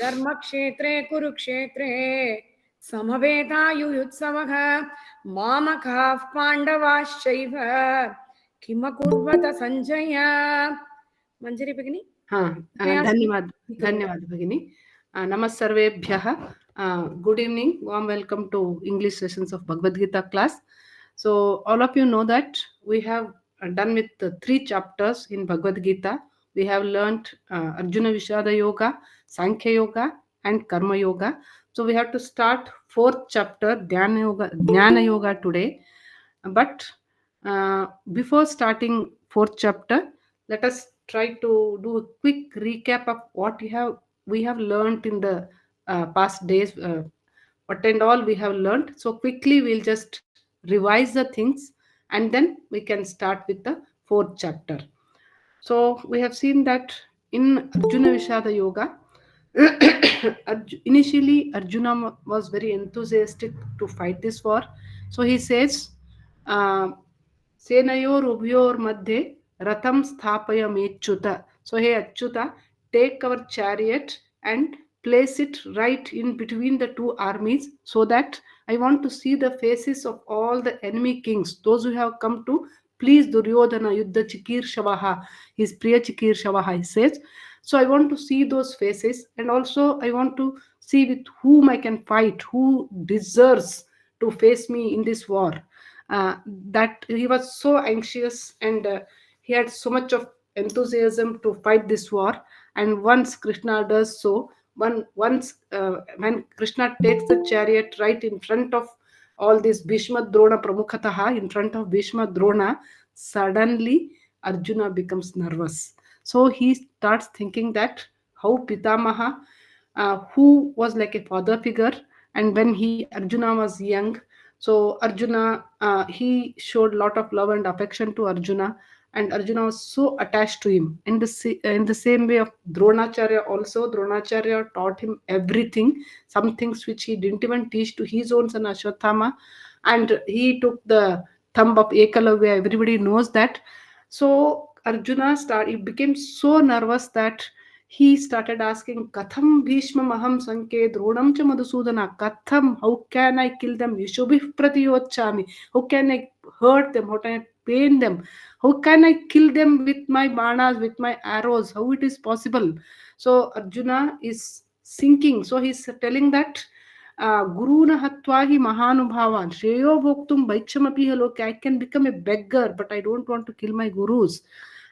धर्मक्षेत्रे कुरुक्षेत्रे समवेतायुयुत्सवः मामकाः पाण्डवाश्चैव किमकुर्वत सञ्जय. मंजरी भगिनी. धन्यवाद भगिनी. नमः सर्वेभ्यः. Good evening, warm welcome to English sessions of Bhagavad Gita class. So all of you know that we have done with the 3 chapters in Bhagavad Gita. We have learnt Arjuna Vishada Yoga, Sankhya Yoga and Karma Yoga. So we have to start 4th chapter, Jnana Yoga today. But before starting 4th chapter, let us try to do a quick recap of what we have learned in the past days, what and all we have learned. So quickly we'll just revise the things and then we can start with the 4th chapter. So we have seen that in Arjuna Vishada Yoga, initially Arjuna was very enthusiastic to fight this war. So he says, Senayor Ubyor Madhe Ratham Sthapaya Mechuta. So hey Achyuta, take our chariot and place it right in between the 2 armies so that I want to see the faces of all the enemy kings, those who have come to please Duryodhana Yuddha Chikir Shavaha, his Priya Chikir Shavaha, he says. So I want to see those faces and also I want to see with whom I can fight, who deserves to face me in this war. That he was so anxious and he had so much of enthusiasm to fight this war. And once Krishna does so, when Krishna takes the chariot right in front of all this Bhishma Drona Pramukhataha, in front of Bhishma Drona, suddenly Arjuna becomes nervous. So he starts thinking that how Pitamaha, who was like a father figure, and when Arjuna was young, so Arjuna, he showed a lot of love and affection to Arjuna, and Arjuna was so attached to him. In the same way of Dronacharya also, Dronacharya taught him everything, some things which he didn't even teach to his own son Ashwathama, and he took the thumb of Ekalavya. Everybody knows that. So Arjuna he became so nervous that he started asking, Katham Bhishma Maham Sanke Dronam Cha Madhusudana, Katham, how can I kill them? Yashobhi Pratiyochami, how can I hurt them? How can I pain them? How can I kill them with my banas, with my arrows? How it is possible? So Arjuna is sinking. So he's telling that Guruna Hatwahi Mahanubhavan, Shreyo Bhoktum Baichamapi Haloke, I can become a beggar, but I don't want to kill my gurus.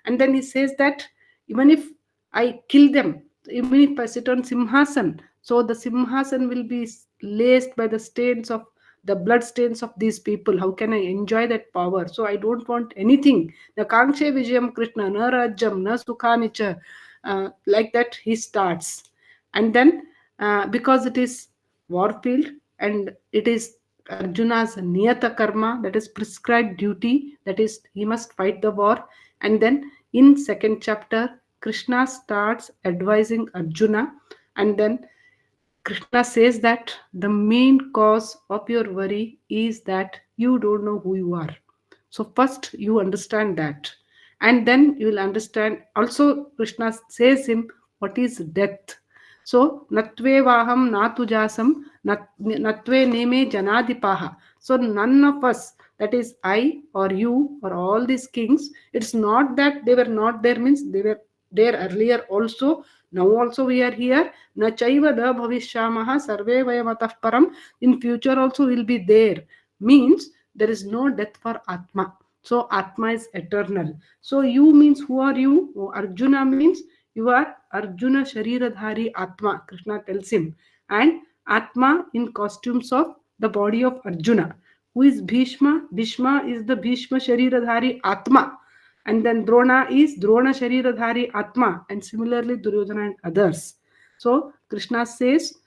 And then he says that even if I kill them, even if I sit on Simhasan, so the Simhasan will be laced by the stains of the blood stains of these people. How can I enjoy that power? So I don't want anything. The Kankshe Vijayam Krishna, na Rajam, na Sukhanicha, like that he starts. And then because it is warfield and it is Arjuna's niyata karma, that is prescribed duty, that is he must fight the war. And then in 2nd chapter, Krishna starts advising Arjuna, and then Krishna says that the main cause of your worry is that you don't know who you are. So first you understand that, and then you will understand. Also, Krishna says him what is death. So natve vaham natujasam natve neme janadipaha. So none of us, that is I or you or all these kings, it's not that they were not there, means they were there earlier also. Now also we are here. Na chaiva da bhavishyamaha sarve vayamatah param. In future also will be there. Means there is no death for Atma. So Atma is eternal. So you means who are you? Oh, Arjuna means you are Arjuna Shariradhari Atma. Krishna tells him. And Atma in costumes of the body of Arjuna. Who is Bhishma? Bhishma is the Bhishma Shariradhari Atma. And then Drona is Drona Shariradhari Atma. And similarly Duryodhana and others. So Krishna says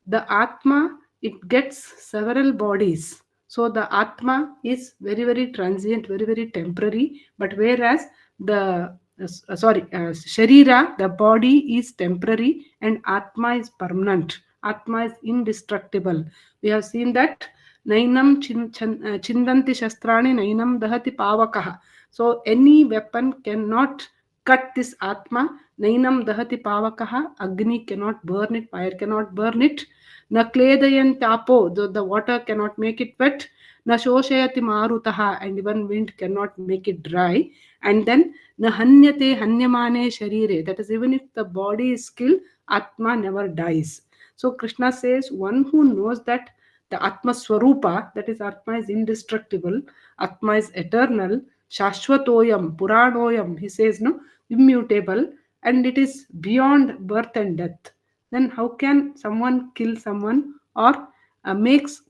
the Atma, it gets several bodies. So the Atma is very, very transient, very, very temporary. But whereas the Sharira, the body is temporary and Atma is permanent. Atma is indestructible. We have seen that Nainam Chindanti Shastrani Nainam Dahati Pavakaha. So any weapon cannot cut this Atma, Nainam dahati pavakaha, Agni cannot burn it, fire cannot burn it. Na kledayan tapo, the water cannot make it wet. Na shoshayati marutaha, and even wind cannot make it dry. And then na hanyate hanyamane sharire, that is, even if the body is killed, Atma never dies. So Krishna says, one who knows that the Atma Swarupa, that is, Atma is indestructible, Atma is eternal, Shashwatoyam, Puranoyam, he says, no, immutable, and it is beyond birth and death. Then how can someone kill someone, or makes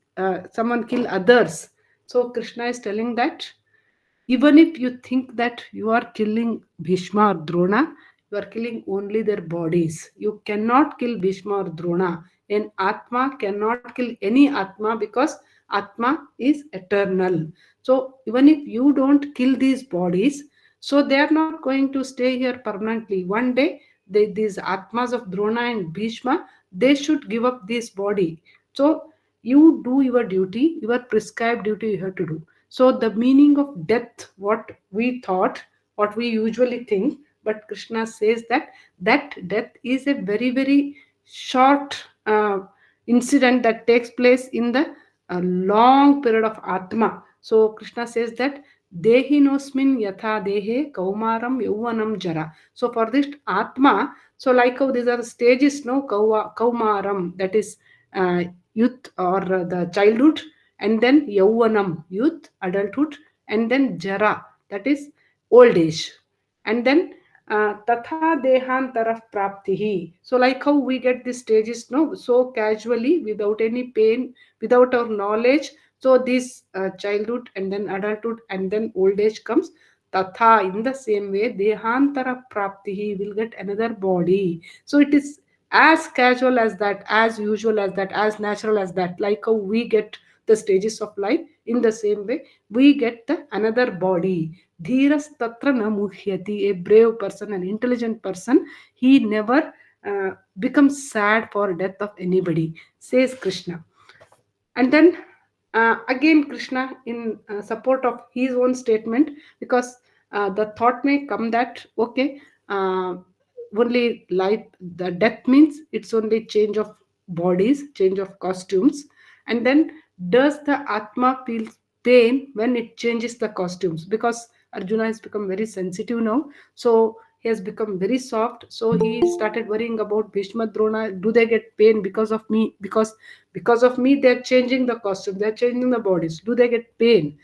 someone kill others? So Krishna is telling that even if you think that you are killing Bhishma or Drona, you are killing only their bodies. You cannot kill Bhishma or Drona. An Atma cannot kill any Atma because Atma is eternal. So even if you don't kill these bodies, so they are not going to stay here permanently. One day, these Atmas of Drona and Bhishma, they should give up this body. So you do your duty, your prescribed duty you have to do. So the meaning of death, what we thought, what we usually think, but Krishna says that death is a very very short incident that takes place in the long period of Atma. So Krishna says that Dehi nosmin yatha dehe kaumaram yauvanam jara. So for this Atma, so like how these are the stages, no, kaumaram, that is youth or the childhood, and then yauvanam, youth, adulthood, and then jara, that is old age, and then tatha dehantarah praptihi. So like how we get these stages, no, so casually, without any pain, without our knowledge. So this childhood, and then adulthood, and then old age comes. Tatha, in the same way, dehantara praptihi, will get another body. So it is as casual as that, as usual as that, as natural as that. Like how we get the stages of life, in the same way we get the another body. Dhiras tatra na muhyati. A brave person, an intelligent person, he never becomes sad for death of anybody, says Krishna. And then again Krishna, in support of his own statement, because the thought may come that okay, uh, only life, the death means it's only change of bodies, change of costumes. And then does the Atma feel pain when it changes the costumes? Because Arjuna has become very sensitive now, so he has become very soft. So he started worrying about Bhishma, Drona, do they get pain because of me? Because of me they're changing the costume, they're changing the bodies, do they get pain?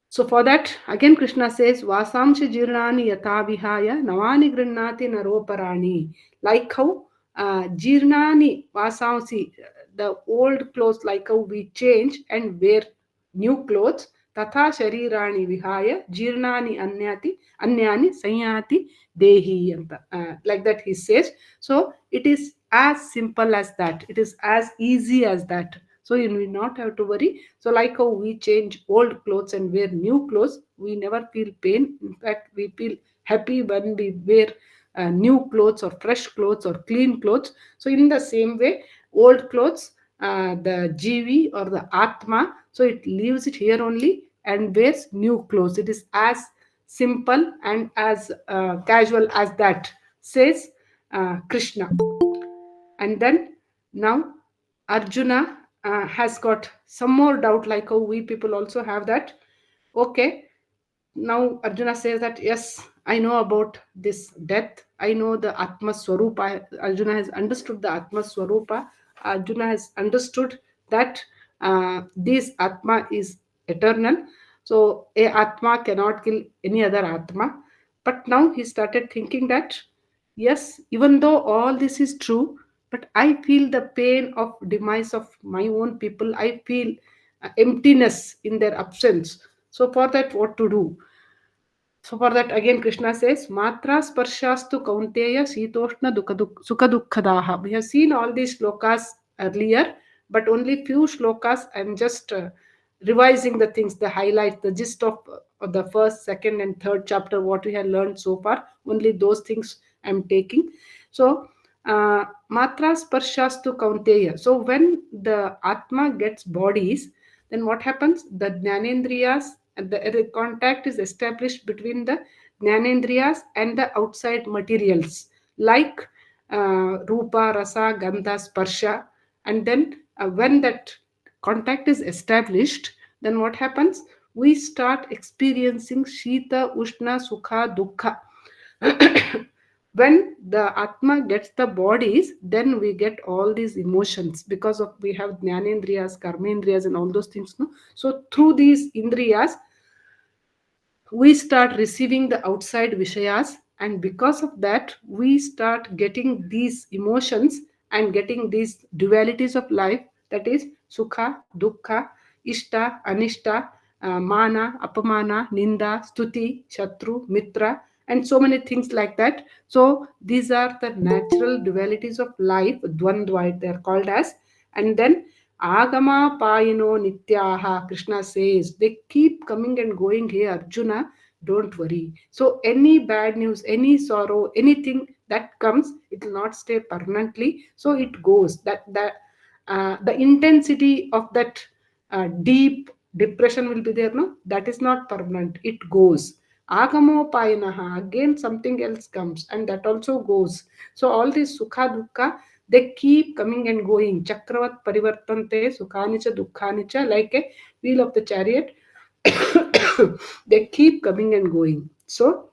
So for that, again Krishna says, Vasamshi jirnani yata vihaya navani grinnati naroparani. Like how jirnani vasamsi, the old clothes, like how we change and wear new clothes, tatha sharirani vihaya jirnani anyani sanyati dehi. Like that he says. So it is as simple as that. It is as easy as that. So you will not have to worry. So like how we change old clothes and wear new clothes, we never feel pain. In fact, we feel happy when we wear new clothes or fresh clothes or clean clothes. So in the same way, old clothes, the jivi or the atma, so it leaves it here only and wears new clothes. It is as simple and as casual as that, says Krishna. And then now Arjuna has got some more doubt, like how we people also have that. Okay, now Arjuna says that yes, I know about this death, I know the Atma Swarupa. Arjuna has understood the Atma Swarupa. Arjuna has understood that this Atma is eternal. So a Atma cannot kill any other Atma. But now he started thinking that yes, even though all this is true, but I feel the pain of demise of my own people. I feel emptiness in their absence. So for that, what to do? So for that, again Krishna says, Matra sparshastu kaunteya sitoshna sukha dukkadaha. We have seen all these shlokas earlier, but only few shlokas. I'm just revising the things, the highlight, the gist of the first, second, and third chapter, what we have learned so far. Only those things I'm taking. So matra sparshastu kaunteya. So when the Atma gets bodies, then what happens? The Jnanendriyas, the contact is established between the Jnanendriyas and the outside materials like Rupa, Rasa, Gandha, Sparsha. And then when that contact is established, then what happens? We start experiencing Shita, Ushna, Sukha, Dukkha. When the Atma gets the bodies, then we get all these emotions because of we have Jnanendriyas, Karmendriyas, and all those things. No? So through these Indriyas, we start receiving the outside vishayas, and because of that we start getting these emotions and getting these dualities of life, that is sukha, dukkha, ishta, anishta, mana, apamana, ninda, stuti, shatru, mitra, and so many things like that. So these are the natural dualities of life, dvandva they are called as. And then Agama Payino Nityaha, Krishna says, they keep coming and going here, Arjuna, don't worry. So, any bad news, any sorrow, anything that comes, it will not stay permanently. So, it goes. The intensity of that deep depression will be there, no? That is not permanent, it goes. Agamo Payanaha, again something else comes, and that also goes. So, all this Sukha Dukkha, they keep coming and going. Chakravat parivartante sukhanicha dukkhanicha, like a wheel of the chariot. They keep coming and going. So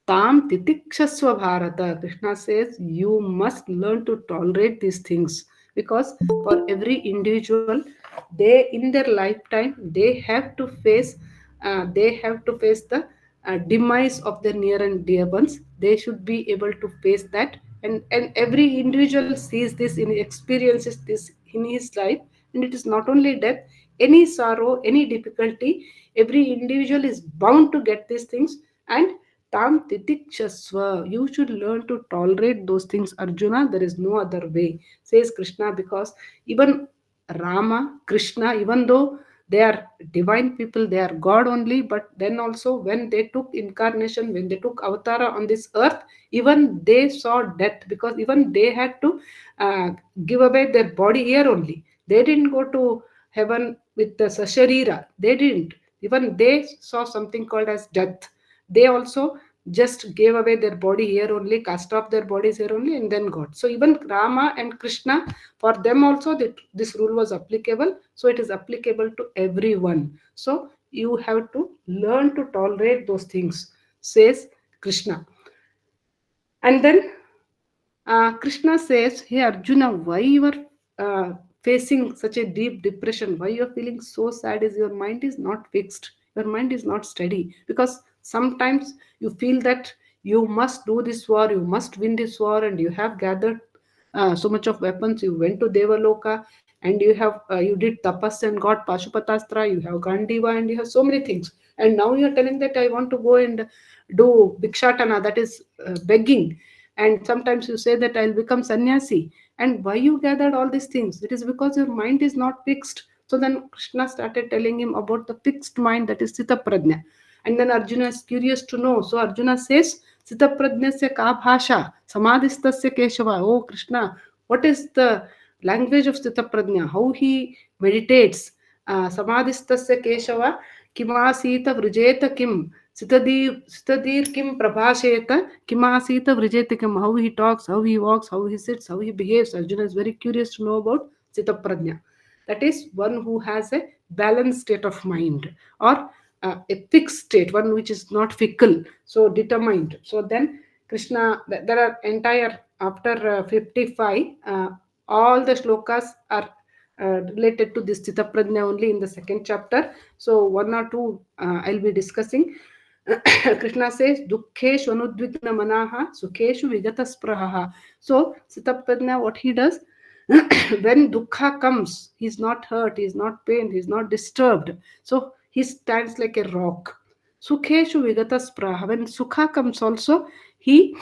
Tam titikshasva bharata. Krishna says you must learn to tolerate these things, because for every individual, they in their lifetime they have to face the demise of their near and dear ones. They should be able to face that, and every individual sees this in experiences this in his life. And it is not only death, any sorrow, any difficulty, every individual is bound to get these things. And Tam titikshasva. You should learn to tolerate those things, Arjuna. There is no other way, says Krishna, because even Rama, Krishna, even though they are divine people, they are God only, but then also when they took incarnation, when they took avatara on this earth, even they saw death, because even they had to uh, give away their body here only. They didn't go to heaven with the Sasharira. They didn't. Even they saw something called as death. They also just gave away their body here only, cast off their bodies here only, and then got. So even Rama and Krishna, for them also this rule was applicable. So it is applicable to everyone. So you have to learn to tolerate those things, says Krishna. And then Krishna says, hey Arjuna, why you are facing such a deep depression? Why you are feeling so sad? Is your mind is not fixed. Your mind is not steady. Because sometimes you feel that you must do this war, you must win this war, and you have gathered so much of weapons. You went to Devaloka, and you did tapas and got Pashupatastra. You have Gandiva, and you have so many things. And now you are telling that I want to go and do Bhikshatana, that is begging. And sometimes you say that I'll become sannyasi. And why you gathered all these things? It is because your mind is not fixed. So then Krishna started telling him about the fixed mind, that is Sita Prajna. And then Arjuna is curious to know. So Arjuna says, Sita Prajnasya ka bhasha samadhistasya keshava. Oh Krishna, what is the language of Sita Prajna? How he meditates. Samadhistasya keshava kimasita vrujeta kim. Sitadir kim prabhasheta kimasita vrijeta kim. How he talks, how he walks, how he sits, how he behaves. Arjuna is very curious to know about Sita Prajna. That is one who has a balanced state of mind, or a fixed state, one which is not fickle, so determined. So then Krishna, there are entire after 55, all the shlokas are related to this Sita Prajna only in the second chapter. So one or two I'll be discussing. Krishna says, Dukkeshu anudvigna manaha, Sukheshu vigata sprahaha. So, Sitaprajna, what he does, when dukkha comes, he's not hurt, he's not pained, he's not disturbed. So, he stands like a rock. Sukheshu vigata spraha. When sukha comes also, he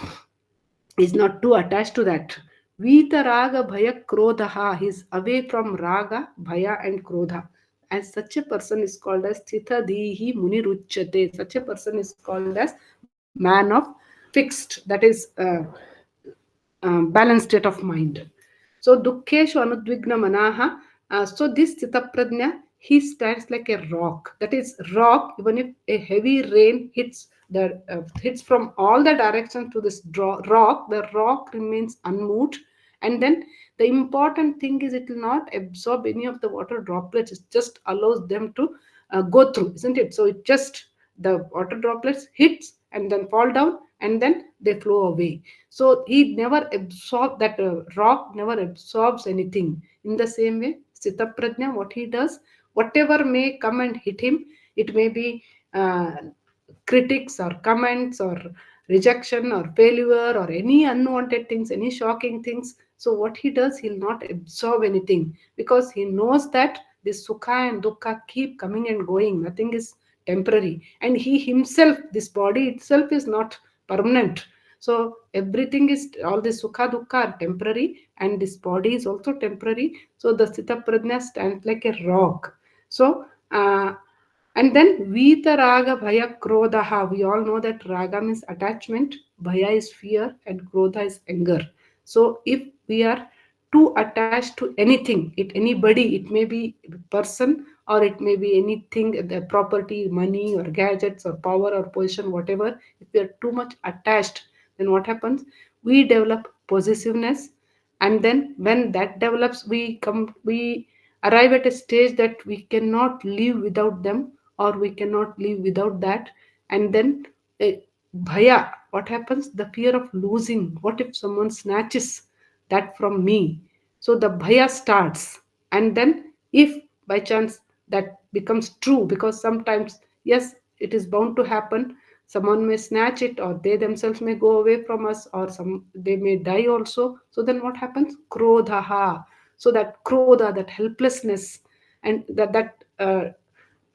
is not too attached to that. Vita raga bhaya krodha. He is away from raga, bhaya, and krodha. And such a person is called as Thita Dihi Muni Ruchate. Such a person is called as man of fixed, that is balanced state of mind. So Dukkeshu Anudvigna Manaha. So this Stitaprajna, he stands like a rock. That is rock, even if a heavy rain hits hits from all the directions to this rock, the rock remains unmoved. And then the important thing is it will not absorb any of the water droplets. It just allows them to go through, isn't it? So it just, the water droplets hits and then fall down and then they flow away. So he never absorb that, rock never absorbs anything. In the same way, Sitaprajna, what he does, whatever may come and hit him, it may be uh, critics or comments or rejection or failure or any unwanted things, any shocking things. So what he does, he'll not absorb anything, because he knows that this sukha and dukkha keep coming and going. Nothing is temporary. And he himself, this body itself is not permanent. So everything is, all this sukha dukkha are temporary, and this body is also temporary. So the Sita Prajna stands like a rock. So and then Vita Raga Bhaya Krodha. We all know that Raga means attachment, Bhaya is fear, and Krodha is anger. So if we are too attached to anything, it anybody, it may be person or it may be anything, the property, money or gadgets or power or position, whatever. If we are too much attached, then what happens? We develop possessiveness, and then when that develops, we arrive at a stage that we cannot live without them, or we cannot live without that. And then eh, bhaya, what happens? The fear of losing. What if someone snatches that from me? So the bhaya starts. And then if by chance that becomes true, because sometimes, yes, it is bound to happen, someone may snatch it, or they themselves may go away from us, or some they may die also. So then what happens? Krodhaha. So that krodha, that helplessness, and that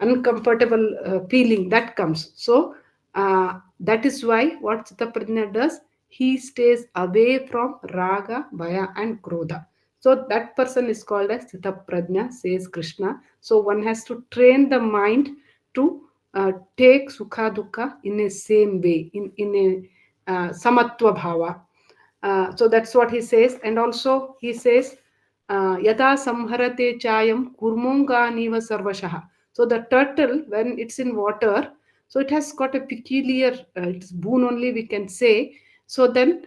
uncomfortable feeling that comes. So that is why what Chittaprajna does, he stays away from raga, bhaya, and krodha. So that person is called as Chittaprajna, says Krishna. So one has to train the mind to take sukha dukkha in a same way, in a samatva bhava. So that's what he says. And also he says, Yada samharate chayam kurmonganiva sarvashaha. So the turtle, when it's in water, so it has got a peculiar, it's boon only we can say. So then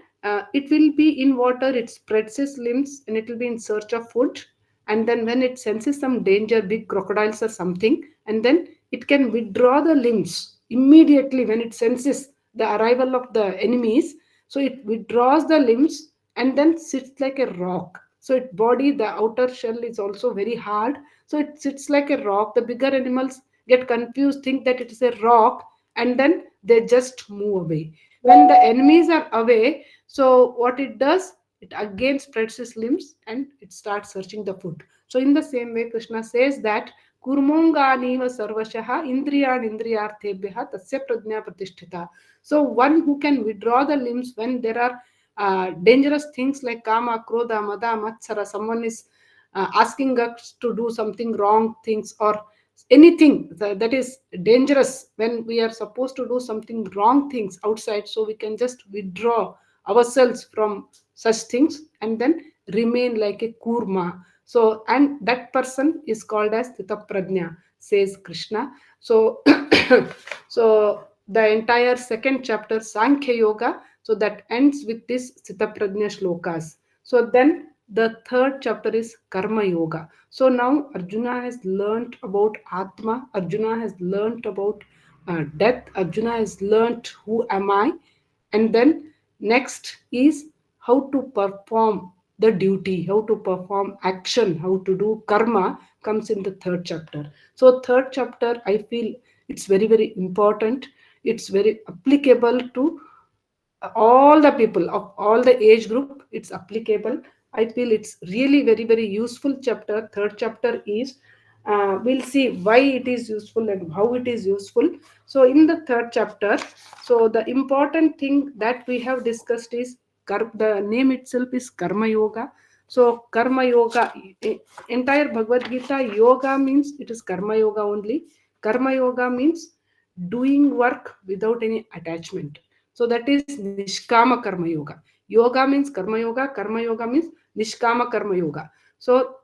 it will be in water, it spreads its limbs and it will be in search of food. And then when it senses some danger, big crocodiles or something, and then it can withdraw the limbs immediately when it senses the arrival of the enemies. So it withdraws the limbs and then sits like a rock. So its body, the outer shell is also very hard. So it sits like a rock. The bigger animals get confused, think that it is a rock, and then they just move away. When the enemies are away, so what it does, it again spreads its limbs and it starts searching the food. So in the same way, Krishna says that kurmonganiva sarvashaha indriyan indriyarthebhya tasya prajna pratisthita. So one who can withdraw the limbs when there are dangerous things like kama, krodha, mada, matsara, someone is asking us to do something wrong things, or anything that is dangerous, when we are supposed to do something wrong things outside, so we can just withdraw ourselves from such things and then remain like a kurma. So and that person is called as Titaprajna, says Krishna. So so the entire second chapter, Sankhya Yoga, so that ends with this Sitaprajna shlokas. So then the third chapter is Karma Yoga. So now Arjuna has learnt about Atma, Arjuna has learnt about death, Arjuna has learnt who am I, and then next is how to perform the duty, how to perform action, how to do karma comes in the third chapter. So third chapter, I feel it's very, very important. It's very applicable to all the people of all the age group. It's applicable. I feel it's really very, very useful chapter. Third chapter is, we'll see why it is useful and how it is useful. So in the third chapter, so the important thing that we have discussed is the name itself is karma yoga. So karma yoga, entire Bhagavad Gita, yoga means it is karma yoga only. Karma yoga means doing work without any attachment. So that is Nishkama Karma Yoga. Yoga means Karma Yoga means Nishkama Karma Yoga. So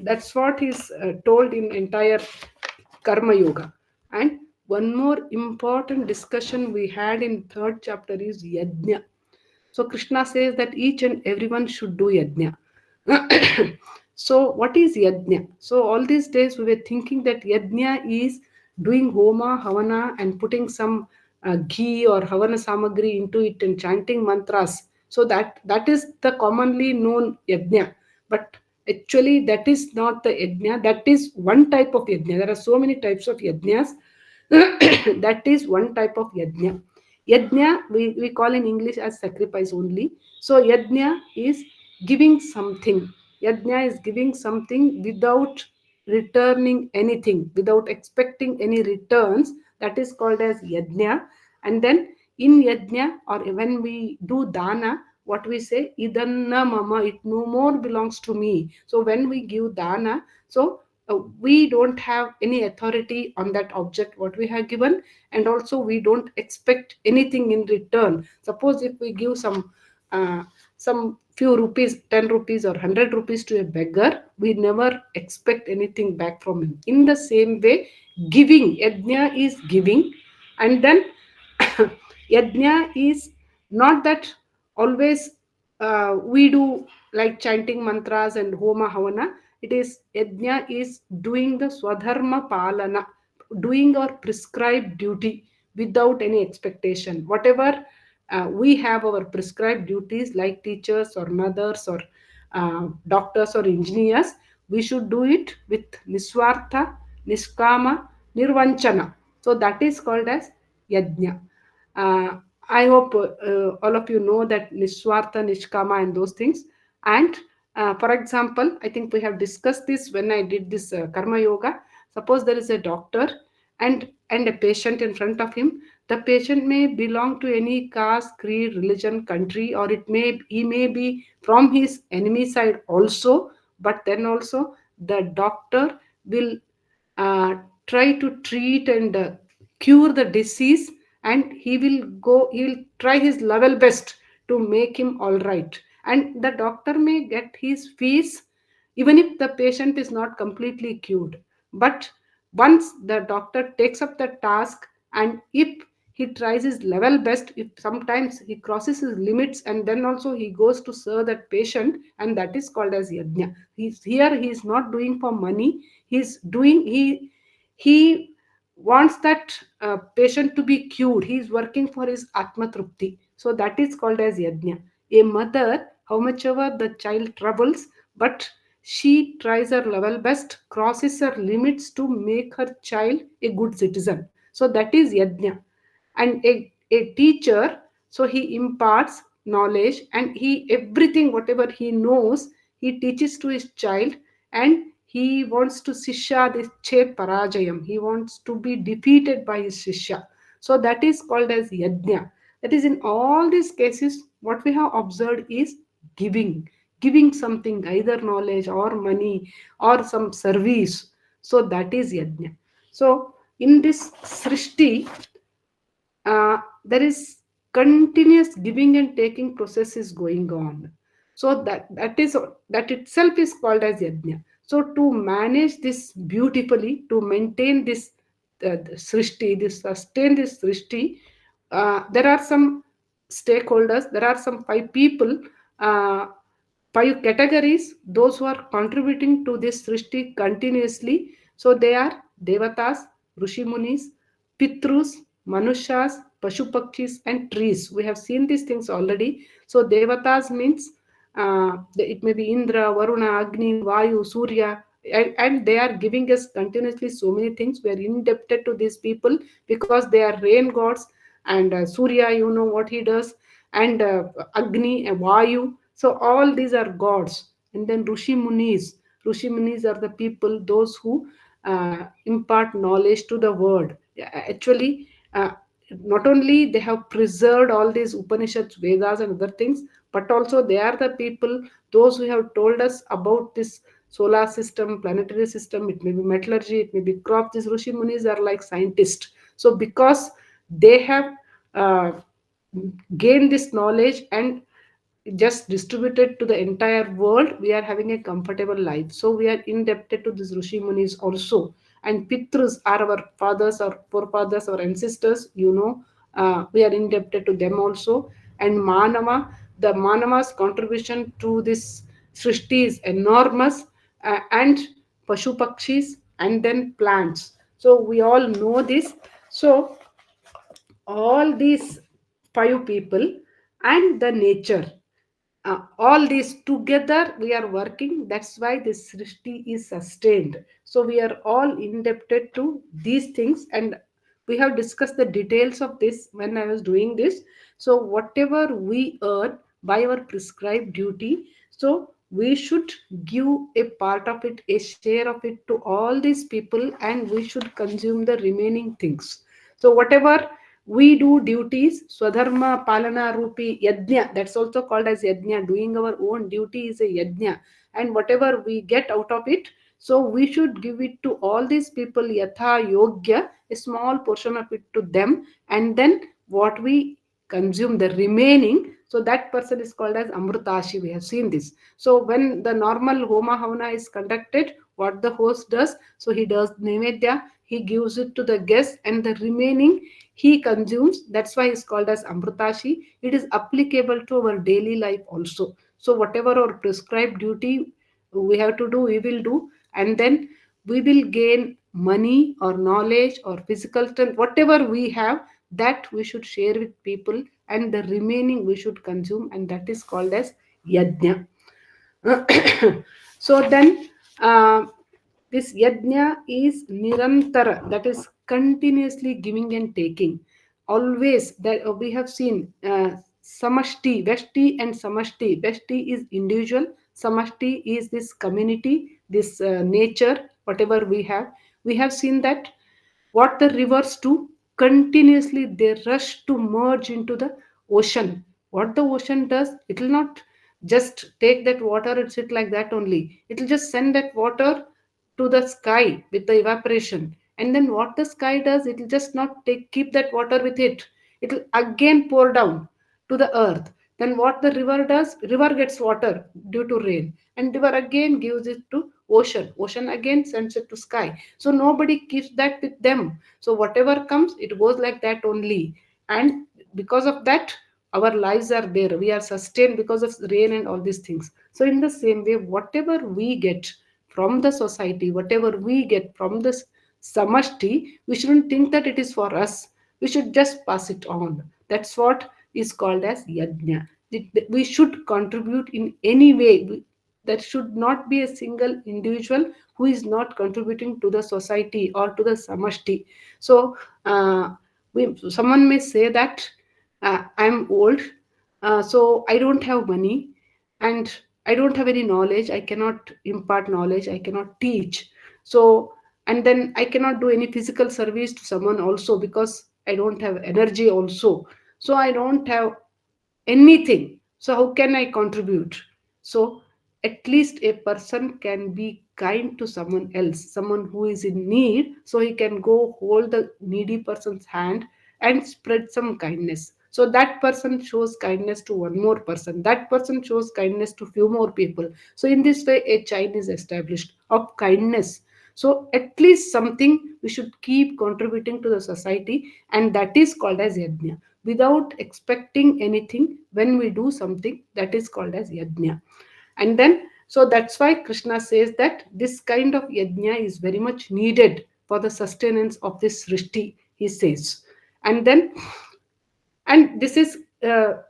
that's what is told in entire Karma Yoga. And one more important discussion we had in third chapter is yajna. So Krishna says that each and everyone should do yajna. So what is yajna? So all these days we were thinking that yajna is doing homa, havana, and putting some ghee or havana samagri into it and chanting mantras. So that is the commonly known yajna. But actually that is not the yajna. That is one type of yajna. There are so many types of yajnas. That is one type of yajna. Yajna we call in English as sacrifice only. So yajna is giving something. Yajna is giving something without returning anything, without expecting any returns. That is called as yajna. And then in yajna, or when we do dana, what we say, idanna mama, it no more belongs to me. So when we give dana, so we don't have any authority on that object what we have given, and also we don't expect anything in return. Suppose if we give uh, some few rupees, 10 rupees or 100 rupees to a beggar, we never expect anything back from him. In the same way, giving, yajna is giving. And then yajna is not that always we do like chanting mantras and homa havana. It is yajna is doing the swadharma palana, doing our prescribed duty without any expectation. Whatever we have our prescribed duties like teachers or mothers or doctors or engineers, we should do it with niswartha, niskama, nirvanchana. So that is called as yajna. uh, I hope all of you know that niswartha, nishkama, and those things. And for example, I think we have discussed this when I did this karma yoga. Suppose there is a doctor and a patient in front of him. The patient may belong to any caste, creed, religion, country, or he may be from his enemy side also. But then also the doctor will uh, try to treat and cure the disease, and he will try his level best to make him all right. And the doctor may get his fees even if the patient is not completely cured. But once the doctor takes up the task, and if he tries his level best, if sometimes he crosses his limits, and then also he goes to serve that patient, and that is called as yajna. He is not doing for money. He wants that patient to be cured. He is working for his atma trupti. So that is called as yajna. A mother, how much ever the child troubles, but she tries her level best, crosses her limits to make her child a good citizen. So that is yajna. And a teacher, so he imparts knowledge, and he everything whatever he knows, he teaches to his child. And he wants to sishya this che parajayam, he wants to be defeated by his shishya. So that is called as yajna. That is, in all these cases what we have observed is giving something, either knowledge or money or some service. So that is yajna. So in this srishti, there is continuous giving and taking process is going on. So that itself is called as yajna. So to manage this beautifully, to maintain this srishti, this sustain this srishti, there are some stakeholders, there are some five people, uh, five categories, those who are contributing to this srishti continuously. So they are devatas, rishi munis, pitrus, manushas, pashupakshis, and trees. We have seen these things already. So devatas means it may be Indra, Varuna, Agni, Vayu, Surya, and they are giving us continuously so many things. We are indebted to these people because they are rain gods. And Surya, you know what he does, and Agni, Vayu. So all these are gods. And then Rishi Munis. Rishi Munis are the people, those who impart knowledge to the world. Yeah, actually, not only they have preserved all these Upanishads, Vedas, and other things, but also they are the people, those who have told us about this solar system, planetary system. It may be metallurgy, it may be crop. These Rishi Munis are like scientists. So because they have uh, gained this knowledge and just distributed to the entire world, we are having a comfortable life. So we are indebted to these Rishi Munis also. And Pitrus are our fathers or forefathers or ancestors, we are indebted to them also. And Manava, the Manava's contribution to this Srishti is enormous, and Pashu Pakshis, and then plants. So we all know this. So all these five people and the nature, all these together we are working. That's why this srishti is sustained. So we are all indebted to these things, and we have discussed the details of this when I was doing this. So whatever we earn by our prescribed duty, so we should give a part of it, a share of it to all these people, and we should consume the remaining things. So whatever we do duties, swadharma palana rupi yajna, that's also called as yajna. Doing our own duty is a yajna. And whatever we get out of it, so we should give it to all these people yatha yogya, a small portion of it to them. And then what we consume, the remaining, so that person is called as amrutashi. We have seen this. So when the normal homa havana is conducted, what the host does, so he does nevedya, he gives it to the guest, and the remaining he consumes. That's why it's called as amrutashi. It is applicable to our daily life also. So whatever our prescribed duty we have to do, we will do. And then we will gain money or knowledge or physical strength, whatever we have, that we should share with people, and the remaining we should consume, and that is called as yajna. So then, this yajna is nirantara, that is continuously giving and taking. Always that we have seen, samashti, veshti and samashti. Veshti is individual, samashti is this community, this nature, whatever we have. We have seen that what the rivers do, continuously they rush to merge into the ocean. What the ocean does, it will not just take that water and sit like that only. It will just send that water to the sky with the evaporation. And then what the sky does, it will just not take keep that water with it. It will again pour down to the earth. Then what the river does, river gets water due to rain, and river again gives it to ocean. Ocean again sends it to sky. So nobody keeps that with them. So whatever comes, it goes like that only. And because of that, our lives are there. We are sustained because of rain and all these things. So in the same way, whatever we get from the society, whatever we get from this samashti, we shouldn't think that it is for us. We should just pass it on. That's what is called as yajna. We should contribute in any way. There should not be a single individual who is not contributing to the society or to the samashti. So someone may say that, I'm old, so I don't have money, and I don't have any knowledge. I cannot impart knowledge. I cannot teach. So, and then I cannot do any physical service to someone also, because I don't have energy also. So I don't have anything. So how can I contribute? So at least a person can be kind to someone else, someone who is in need, so he can go hold the needy person's hand and spread some kindness. So that person shows kindness to one more person, that person shows kindness to few more people. So in this way a chain is established of kindness. So at least something we should keep contributing to the society, and that is called as yajna. Without expecting anything, when we do something, that is called as yajna. And then, so that's why Krishna says that this kind of yajna is very much needed for the sustenance of this srishti, he says. And then, and this is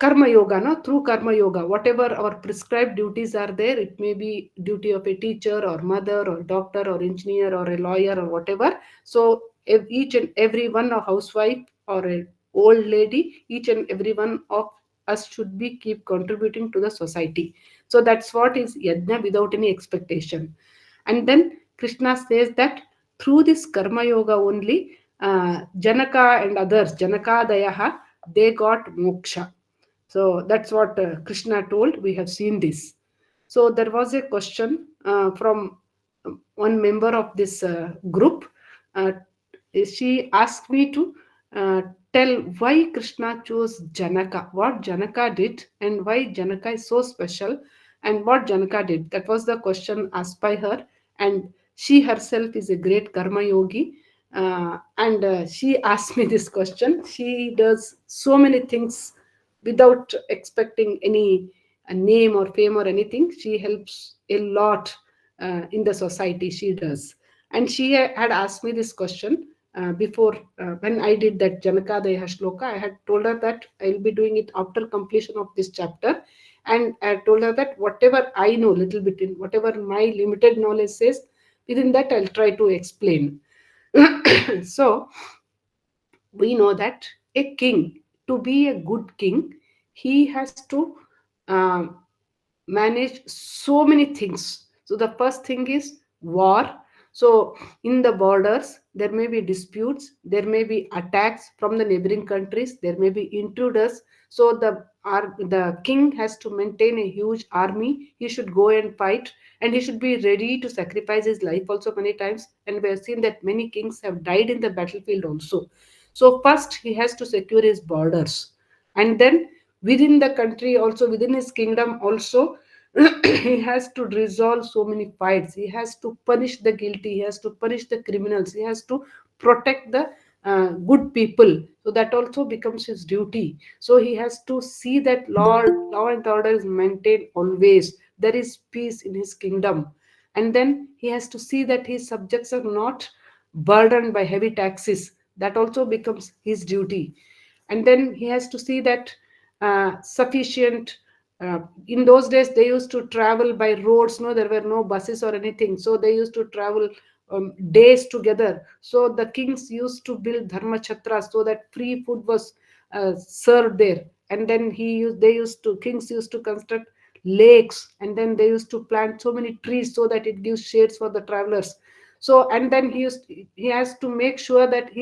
karma yoga, no? Through karma yoga, whatever our prescribed duties are there, it may be duty of a teacher or mother or doctor or engineer or a lawyer or whatever. So each and every one, a housewife or a old lady, each and every one of us should be keep contributing to the society. So that's what is yajna, without any expectation. And then Krishna says that through this karma yoga only, Janaka and others, Janakadayaha, they got moksha. So that's what Krishna told. We have seen this. So there was a question from one member of this group. Uh, she asked me to uh, tell why Krishna chose Janaka, what Janaka did, and why Janaka is so special, and what Janaka did. That was the question asked by her. And She herself is a great karma yogi. And she asked me this question. She does so many things without expecting any name or fame or anything. She helps a lot in the society. She does. And she had asked me this question before, when I did that Janaka Deha Shloka. I had told her that I'll be doing it after completion of this chapter. And I told her that whatever I know, little bit, in whatever my limited knowledge says, within that I'll try to explain. So we know that a king, to be a good king, he has to um, manage so many things. So the first thing is war. So in the borders, there may be disputes, there may be attacks from the neighboring countries, there may be intruders. So the king has to maintain a huge army. He should go and fight, and he should be ready to sacrifice his life also many times. And we have seen that many kings have died in the battlefield also. So first he has to secure his borders, and then within the country also, within his kingdom also, he has to resolve so many fights. He has to punish the guilty, he has to punish the criminals, he has to protect the good people. So that also becomes his duty. So he has to see that law and order is maintained always, there is peace in his kingdom. And then he has to see that his subjects are not burdened by heavy taxes. That also becomes his duty. And then he has to see that sufficient, in those days they used to travel by roads, no, there were no buses or anything, so they used to travel days together. So the kings used to build dharma chatras so that free food was served there. And then they used to kings used to construct lakes, and then they used to plant so many trees so that it gives shades for the travelers. So and then he has to make sure that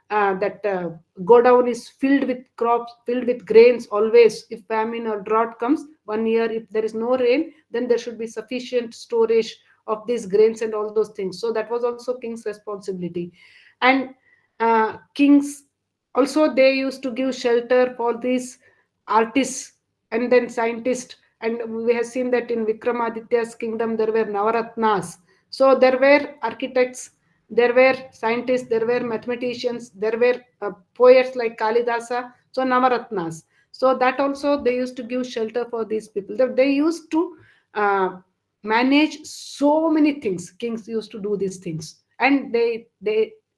that go down is filled with crops, filled with grains always. If famine or drought comes one year, if there is no rain, then there should be sufficient storage of these grains and all those things. So that was also king's responsibility. And kings also, they used to give shelter for these artists and then scientists. And we have seen that in Vikramaditya's kingdom there were Navaratnas. So there were architects, there were scientists, there were mathematicians, there were poets like Kalidasa, so Navaratnas. So that also they used to give shelter for these people. They used to uh, manage so many things. Kings used to do these things. And they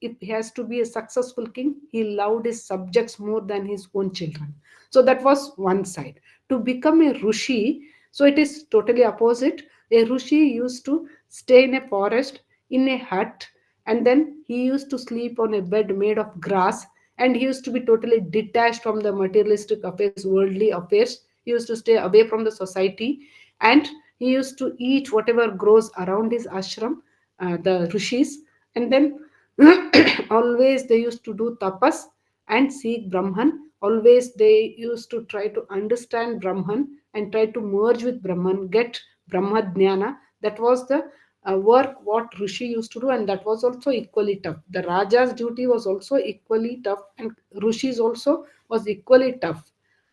if he has to be a successful king, he loved his subjects more than his own children. So that was one side. To become a Rishi, so it is totally opposite. A Rishi used to stay in a forest, in a hut, and then he used to sleep on a bed made of grass, and he used to be totally detached from the materialistic affairs, worldly affairs. He used to stay away from the society, and he used to eat whatever grows around his ashram, the rishis. And then always they used to do tapas and seek Brahman. Always they used to try to understand Brahman and try to merge with Brahman, get Brahma Jnana. That was the work what Rishi used to do, and that was also equally tough. The Raja's duty was also equally tough, and Rishi's also was equally tough.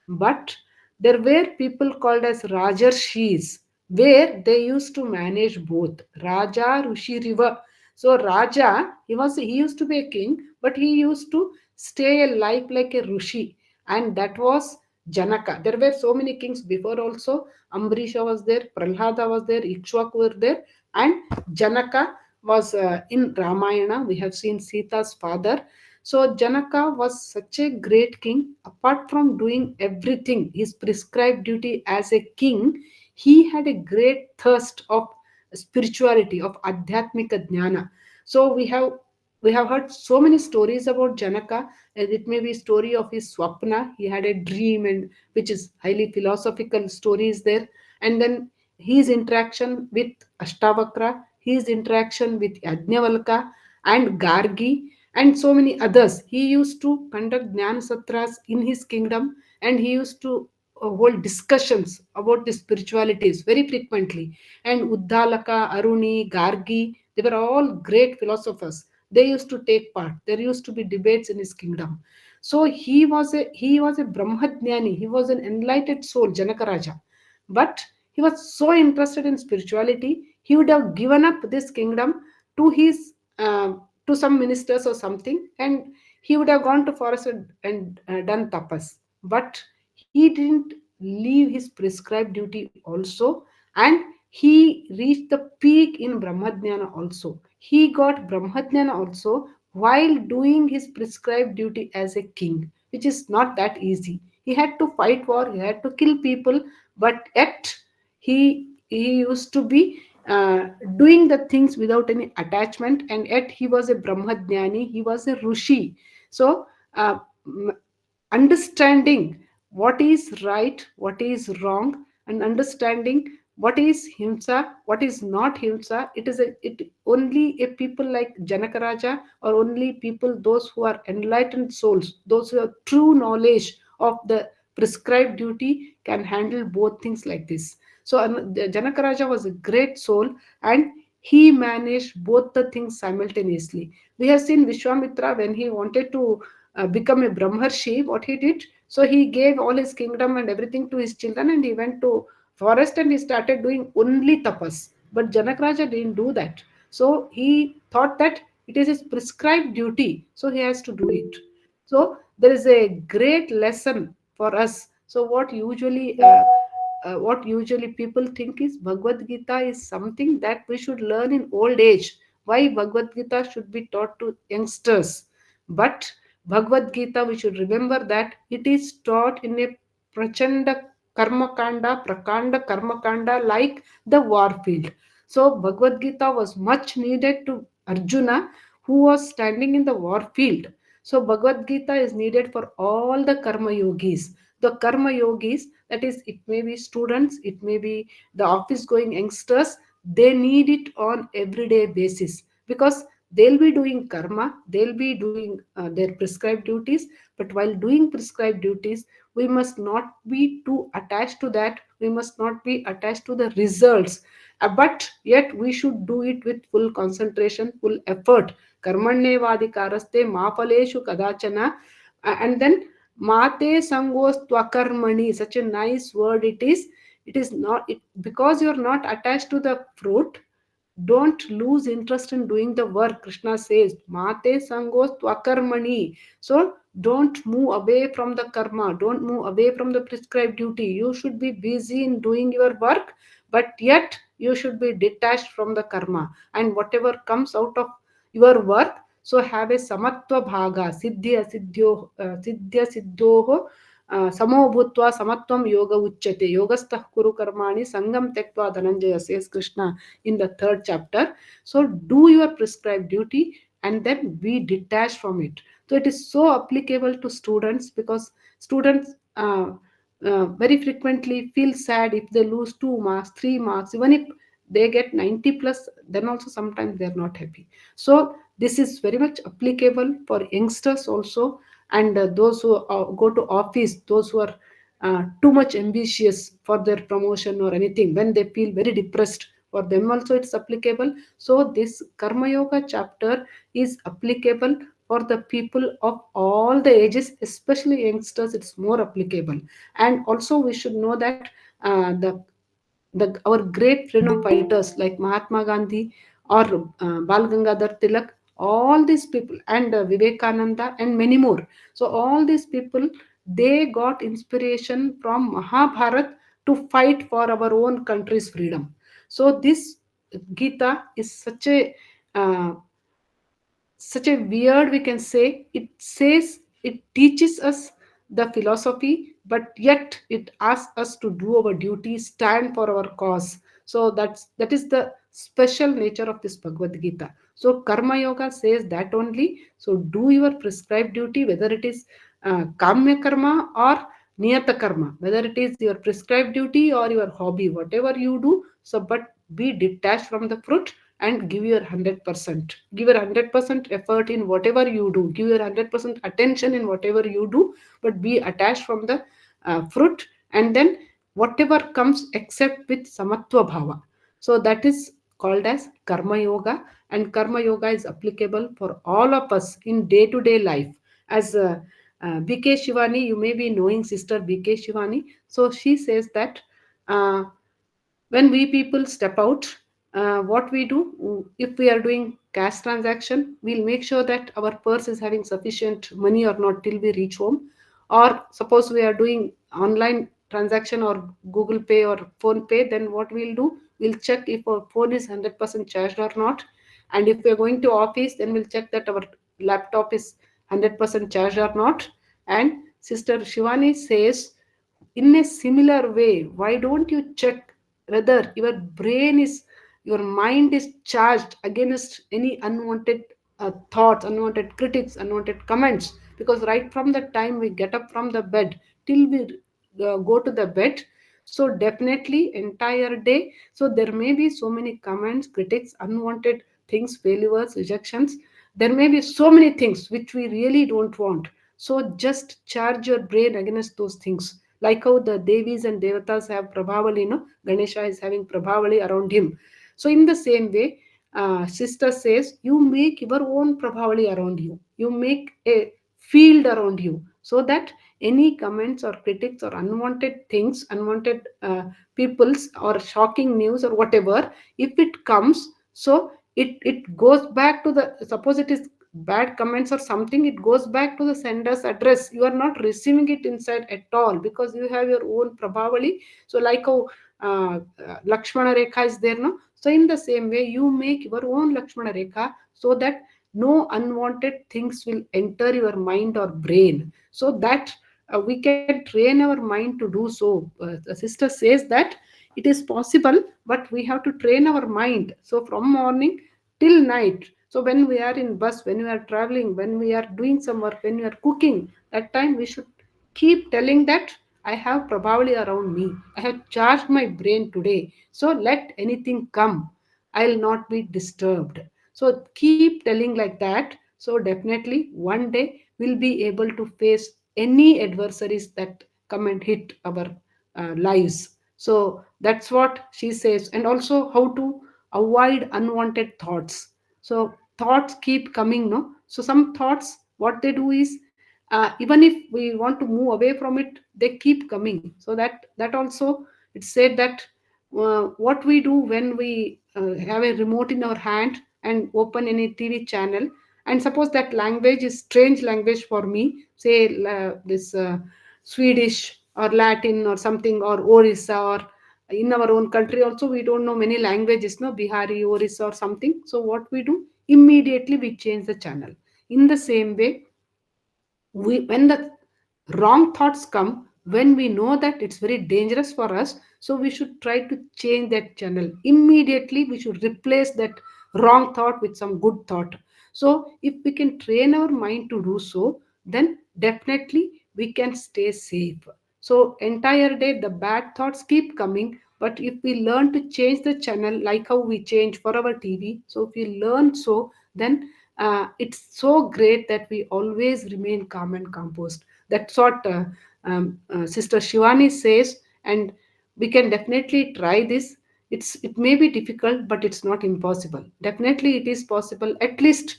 But there were people called as Rajarshis, where they used to manage both Raja, Rishi, River. So Raja, he used to be a king, but he used to stay a life like a Rishi, and that was Janaka. There were so many kings before also. Ambrisha was there, Prahlada was there, Ikshvaku were there, and Janaka was in Ramayana. We have seen Sita's father. So Janaka was such a great king. Apart from doing everything, his prescribed duty as a king, he had a great thirst of spirituality, of adhyatmika jnana. So we have heard so many stories about Janaka. And it may be story of his swapna. He had a dream, and which is highly philosophical stories there. And then his interaction with Ashtavakra, his interaction with Yajnavalka and Gargi, and so many others. He used to conduct Jnana Satras in his kingdom, and he used to hold discussions about the spiritualities very frequently. And Uddalaka, Aruni, Gargi, they were all great philosophers. They used to take part. There used to be debates in his kingdom. So he was a Brahmajnani. He was an enlightened soul, Janaka Raja. But he was so interested in spirituality, he would have given up this kingdom to his to some ministers or something, and he would have gone to forest and done tapas. But he didn't leave his prescribed duty also, and he reached the peak in brahmadhyana also. He got brahmadhyana also while doing his prescribed duty as a king, which is not that easy. He had to fight war, he had to kill people, but yet he used to be doing the things without any attachment, and yet he was a brahmadhyani, he was a rushi. So uh, understanding what is right, what is wrong, and understanding what is himsa, what is not himsa. It only a people like Janakaraja, or only people those who are enlightened souls, those who have true knowledge of the prescribed duty, can handle both things like this. So Janakaraja was a great soul, and he managed both the things simultaneously. We have seen Vishwamitra when he wanted to become a Brahmarshi, what he did. So he gave all his kingdom and everything to his children, and he went to forest and he started doing only tapas. But Janak Raja didn't do that. So he thought that it is his prescribed duty, so he has to do it. So there is a great lesson for us. So what usually people think is Bhagavad Gita is something that we should learn in old age. Why Bhagavad Gita should be taught to youngsters? But Bhagavad Gita, we should remember that it is taught in a prachanda karmakanda, prakanda karmakanda, like the war field. So Bhagavad Gita was much needed to Arjuna, who was standing in the war field. So Bhagavad Gita is needed for all the karma yogis. The karma yogis, that is, it may be students, it may be the office going youngsters, they need it on everyday basis, because they'll be doing karma, they'll be doing their prescribed duties. But while doing prescribed duties, we must not be too attached to that, we must not be attached to the results. But yet we should do it with full concentration, full effort. Karmanyevadikaraste ma phaleshu kadachana. And then mate sangos twakarmani, such a nice word it is. It is not it, because you're not attached to the fruit, don't lose interest in doing the work. Krishna says mate sangos twakarmani. So don't move away from the karma, don't move away from the prescribed duty. You should be busy in doing your work, but yet you should be detached from the karma, and whatever comes out of your work, so have a samatva bhaga, siddhya siddhoho समो भूत्वा समत्वं योग उच्यते योगस्थः कुरु कर्माणि संगम त्यक्त्वा Dhananjay, says Krishna in the third chapter. So do your prescribed duty and then be detached from it. So it is so applicable to students, because students very frequently feel sad if they lose 2 marks, 3 marks. Even if they get 90 plus, then also sometimes they are not happy. So this is very much applicable for youngsters also, and those who go to office, those who are too much ambitious for their promotion or anything, when they feel very depressed, for them also it's applicable. So this karma yoga chapter is applicable for the people of all the ages, especially youngsters. It's more applicable. And also we should know that our great freedom fighters like Mahatma Gandhi or Bal Gangadhar Tilak, all these people, and Vivekananda and many more. So all these people, they got inspiration from Mahabharat to fight for our own country's freedom. So this Gita is such a weird, we can say. It says, it teaches us the philosophy, but yet it asks us to do our duty, stand for our cause. So that is the special nature of this Bhagavad Gita. So karma yoga says that only. So do your prescribed duty, whether it is kamya karma or niyata karma, whether it is your prescribed duty or your hobby, whatever you do. So but be detached from the fruit and give your 100%, give your 100% effort in whatever you do, give your 100% attention in whatever you do, but be attached from the fruit, and then whatever comes, accept with samatva bhava. So that is called as karma yoga, and karma yoga is applicable for all of us in day to day life. As BK Shivani, you may be knowing sister BK Shivani. So she says that uh, when we people step out, what we do, if we are doing cash transaction, we'll make sure that our purse is having sufficient money or not till we reach home. Or suppose we are doing online transaction or Google Pay or Phone Pay, then what we'll do, we'll check if our phone is 100% charged or not. And if we're going to office, then we'll check that our laptop is 100% charged or not. And Sister Shivani says, in a similar way, why don't you check whether your mind is charged against any unwanted thoughts, unwanted critics, unwanted comments? Because right from the time we get up from the bed till we go to the bed, so definitely entire day, so there may be so many comments, critics, unwanted things, failures, rejections. There may be so many things which we really don't want. So just charge your brain against those things. Like how the Devis and Devatas have Prabhavali, Ganesha is having Prabhavali around him. So in the same way, sister says, you make your own Prabhavali around you. You make a field around you so that any comments or critics or unwanted things, unwanted peoples or shocking news or whatever, if it comes, so it goes back to the, suppose it is bad comments or something, it goes back to the sender's address. You are not receiving it inside at all because you have your own Prabhavali. So like how Lakshmana Rekha is there, no? So in the same way, you make your own Lakshmana Rekha so that no unwanted things will enter your mind or brain. So that we can train our mind to do so. The sister says that it is possible, but we have to train our mind. So from morning till night. So when we are in bus, when we are traveling, when we are doing some work, when we are cooking, that time we should keep telling that I have probably around me. I have charged my brain today. So let anything come. I'll not be disturbed. So keep telling like that. So definitely one day we'll be able to face any adversaries that come and hit our lives. So that's what she says. And also how to avoid unwanted thoughts. So thoughts keep coming, no? So some thoughts, what they do is, even if we want to move away from it, they keep coming. So that also, it's said that what we do when we have a remote in our hand and open any TV channel, and suppose that language is strange language for me, say this Swedish or Latin or something, or Orissa, or in our own country also we don't know many languages, no, Bihari, Orissa or something. So what we do, immediately we change the channel. In the same way, when the wrong thoughts come, when we know that it's very dangerous for us, so we should try to change that channel immediately. We should replace that wrong thought with some good thought. So if we can train our mind to do so, then definitely we can stay safe. So entire day the bad thoughts keep coming, but if we learn to change the channel, like how we change for our TV, so if we learn, so then it's so great that we always remain calm and composed. That's what Sister Shivani says, and we can definitely try this. It may be difficult, but it's not impossible. Definitely, it is possible. At least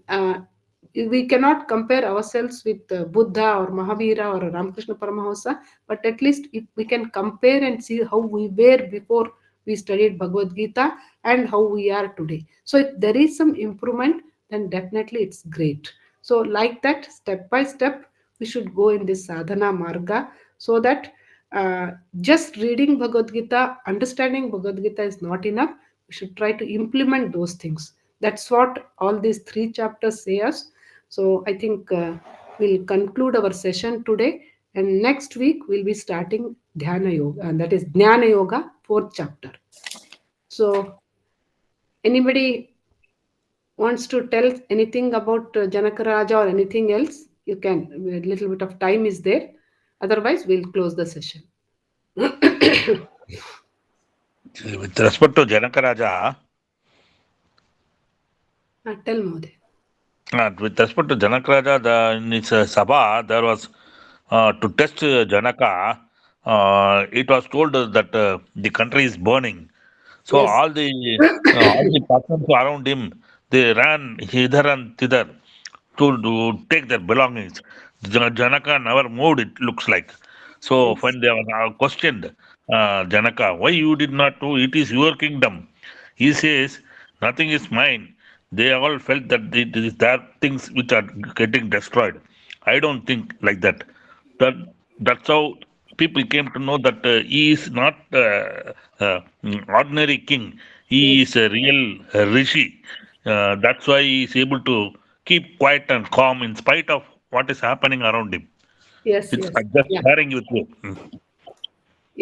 uh, we cannot compare ourselves with Buddha or Mahavira or Ramakrishna Paramahamsa, but at least if we can compare and see how we were before we studied Bhagavad Gita and how we are today. So if there is some improvement, then definitely it's great. So like that, step by step, we should go in this sadhana marga, so that just reading Bhagavad Gita, understanding Bhagavad Gita is not enough. We should try to implement those things. That's what all these three chapters say us. So I think we'll conclude our session today, and next week we'll be starting Dhyana Yoga, and that is Jnana Yoga, fourth chapter. So anybody wants to tell anything about Janaka Raja or anything else, you can. A little bit of time is there. Otherwise, we'll close the session. With respect to Janaka Raja, Tell Mode. with respect to Janaka Raja, in his Sabha, there was to test Janaka, it was told that the country is burning. So Yes. all the persons around him, they ran hither and thither to take their belongings. Janaka never moved, it looks like. So Yes. when they were questioned, Janaka, why you did not do? It is your kingdom. He says, nothing is mine. They all felt that there are things which are getting destroyed. I don't think like that. That that's how people came to know that he is not ordinary king. He Yes. is a real rishi. That's why he is able to keep quiet and calm in spite of what is happening around him. Yes, It's yes. I'm just Yeah. sharing with you.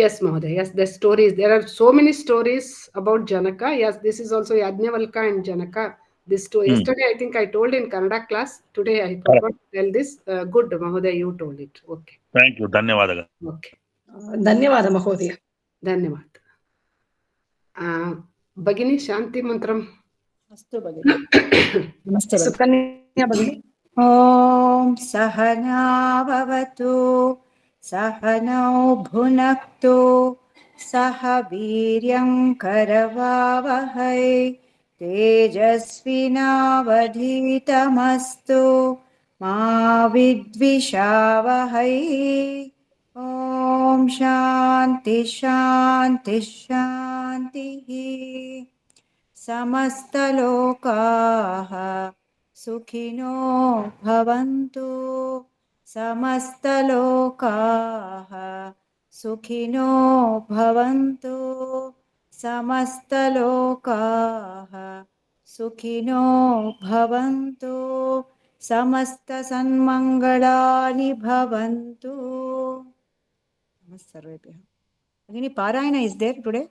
Yes, Mahoday. Yes, the stories. There are so many stories about Janaka. Yes, this is also Yajnavalka and Janaka. This story. Mm. Yesterday, I think I told in Kannada class. Today, I Correct. forgot to tell this. Good, Mahoday, you told it. Okay. Thank you. ಧನ್ಯವಾದಗಳು. Okay. ಧನ್ಯವಾದ ಮಹೋದಯ. ಧನ್ಯವಾದ. Bhagini Shanti Mantram. अस्तु भगिनि नमस्ते भगिनि ಸುಕನ್ಯಾ ಭಗಿನಿ. ॐ सहना भवतु सहनौ भुनक्तु सह वीर्यं करवावहै तेजस्विनावधीतमस्तु मा विद्विषावहै ॐ शान्ति शान्ति शान्तिः समस्तलोकाः सुखिनो भवन्तु समस्तलोकाः सुखिनो भवन्तु समस्तलोकाः सुखिनो भवन्तु समस्तसन्मङ्गलानि भवन्तु नमः सर्वेभ्यः भगिनी पारायण इस् देयर टुडे